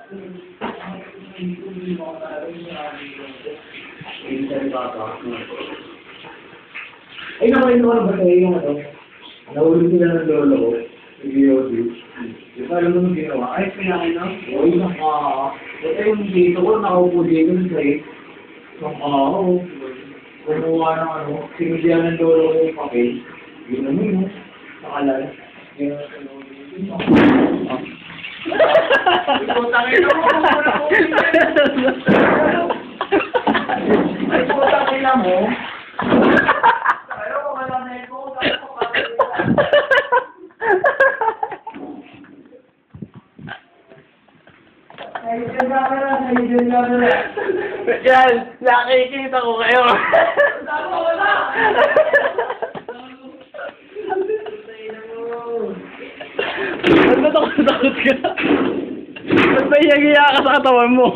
Ay, nakain ko na ba sa'yo yung ano? Nahulog sila ng lolo ko. Video. Di ba alam mo nung ginawa? Ay, kailangan na. Uy, ito yung dito ko, nakaupo dito sa'yo. Kumuha ng ano, sinudyan ng lolo ko yung papel. Yun naman yun, nakalala. Putangin mo! Ay, putangin na mo! Ayaw, wala na ito. Naidiyan camera. Yan, nakikita ko kayo. Wala! Ba't takot ka? Ba't may hiyagiya ka sa katawan mo?